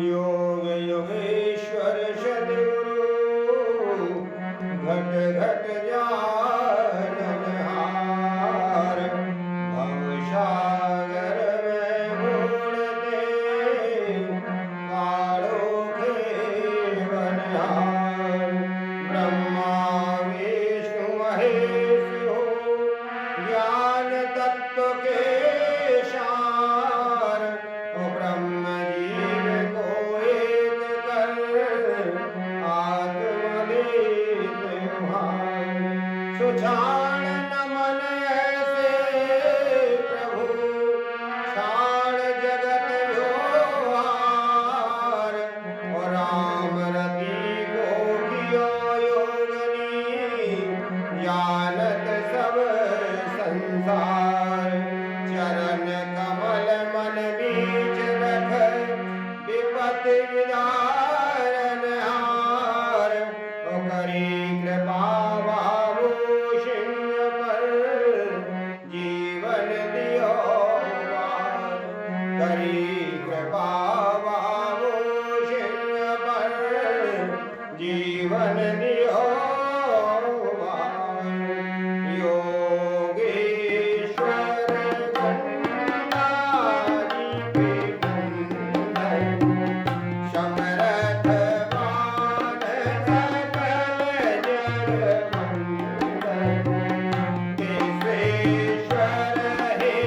योग योगेश्वर सद्गुरु घट घट जाननहार भवसागर में मूढ़ते काढ़ो खेवनहार ब्रह्मा विष्णु महेश हो ज्ञान तत्व के सार ब्रह्म जीव को एक कर आत्मदेव तुम्हार सुछाण नमन ऐसे प्रभु छाण जगत व्यवहार और राम रति को किया योगनी जानत सब संसार चरण कमल मन बीच रख विपति विदारन हार करी कृपा बाबू सिंह पर जीवन दियो वार करी कृपा बाबू सिंह पर जीवन दियो वार योगेश्वर गंगाजी के कुंडल समरथ मान सकल जग मंगल विश्वेश्वर हे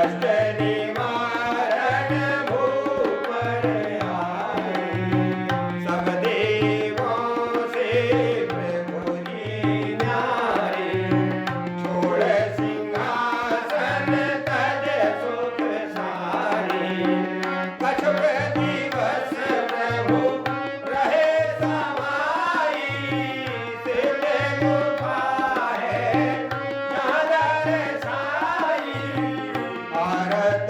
कष्ट निवारण भूपर आए, सब देवों से प्रभु जी न्यारे, छोड़ सिंहासन तज सुख सारे, कछुक दिवस प्रभु रहे समाई, सिर गुफा है जहाँ दर छाई, भारत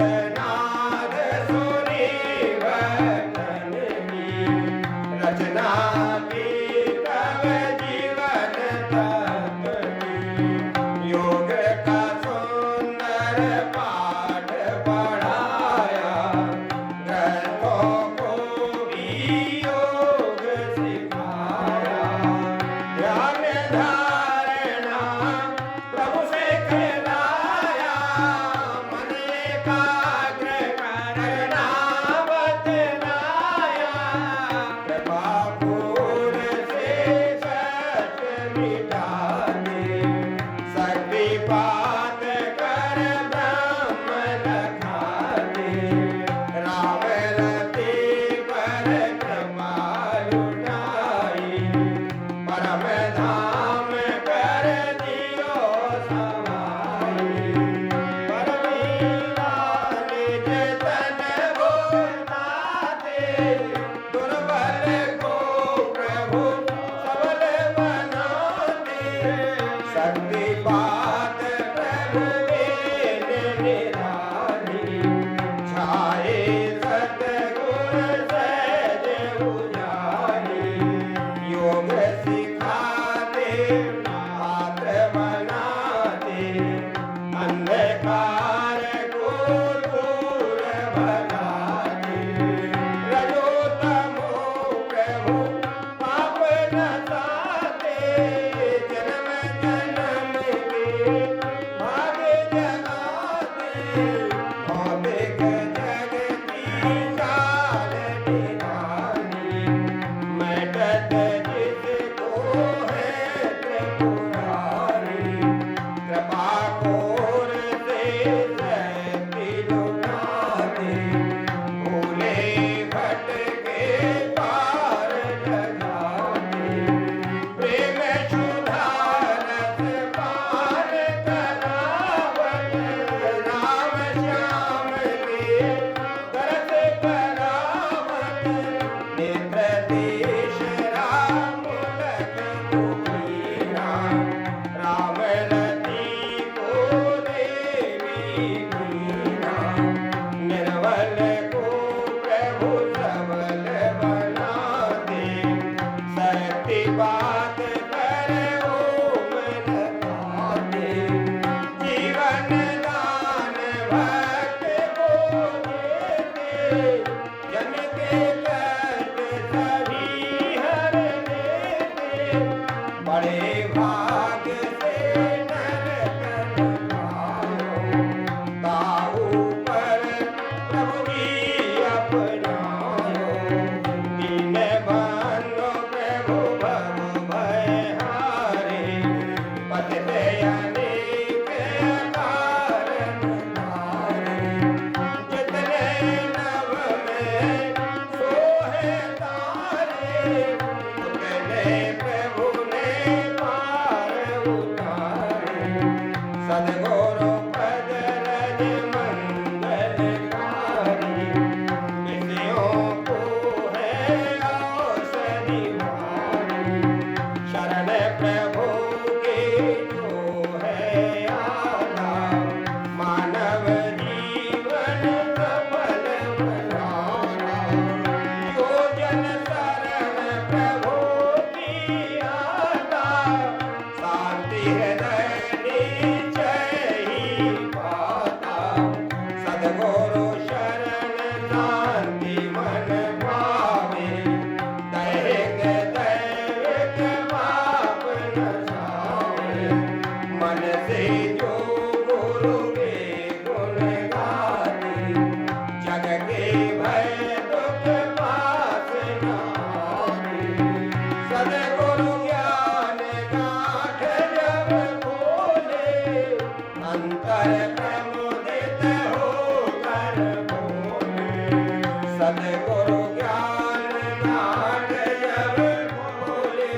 सद्गुरु ज्ञान नाट जब खोले,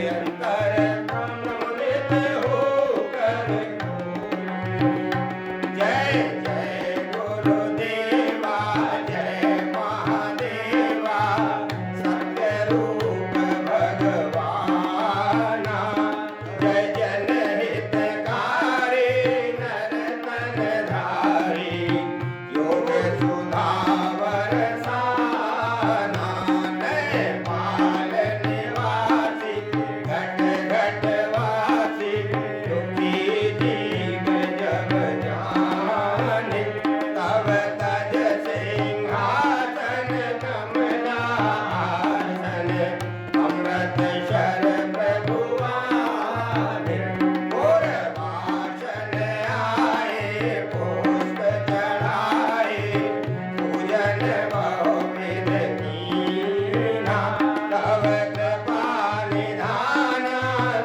अंतर अमृत होकर खोले। जय जय गुरुदेवा, जय महादेवा, सत्य रूप भगवाना। जय जनहितकारी नर तन धारी, योग सुधा बरसाना। नेपाल निवासी, घट घट वासी, दुखी जीव जब जाने, तब तज सिंहासन कमलासन, अमृत शर प्रभुआने। और भाषण आए, पुष्प चढ़ाए, पूजन बहुविध कीना। तब कृपा निधाना,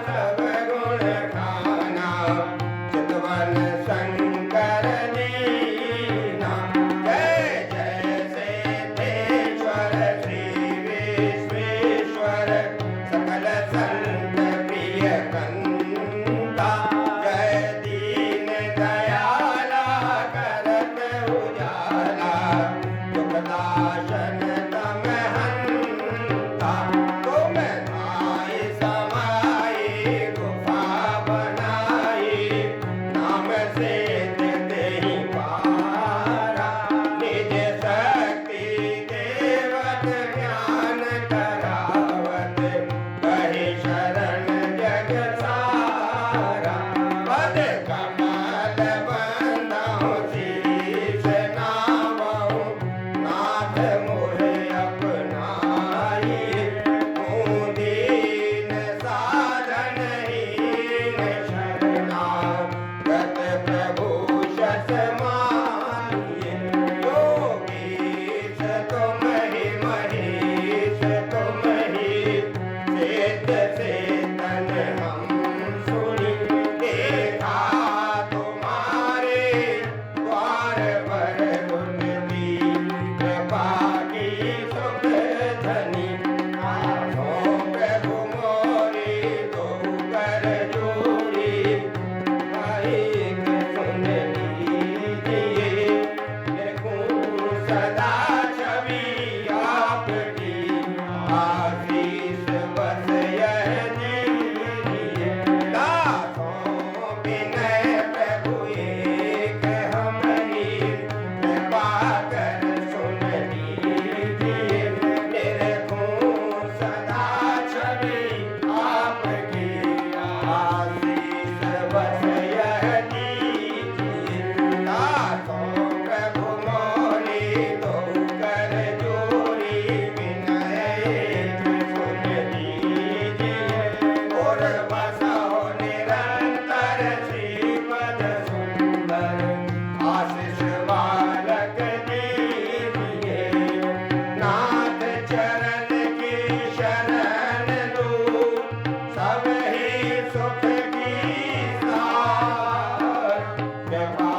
सब गुण खाना, चितवन शंकर दीना। जय जय सिद्धेश्वर श्री विश्वेश्वर, सकल संत प्रिय कंता। जय दीन दयाला, करत उजाला, दुखदाशन तम हंता। तुम धाय समाई, गुफा बनाई, नाम से देहि पारा। निज शक्ति देवत, ज्ञान करावत, कहि शरण जग सारा। पद कमल बंधउ, शीश नावउ, नाथ मोहे अपनाई। दीन साधन हीन शरणागत, प्रभु शत मानिए। योगीश तुम ही महेश तुम ही, सिद्ध चेतन हम सुनी। देखा तुम्हारे द्वार पर उन्नति, कृपा की सुख धनी। आँखों प्रभु मोरी, दो कर जोड़ी, एक सुन लीजिए। निर्गुण सदा छवि आपकी, आशीष बस यह दीजिए। दासों विनय प्रभु एक हमरी, कृपा कर सुन लीजिए। निर्गुण सदा छवि आपकी, आशीष बस यह दीजिए। दासों प्रभु मोरी, दो कर जोड़ी, विनय सुन लीजिए। और बसो निरंतर श्रीपद सुंदर, आशीष बालक दीजिए। नाथ चरण की शरण दो, सब ही सुख की सार। कृपा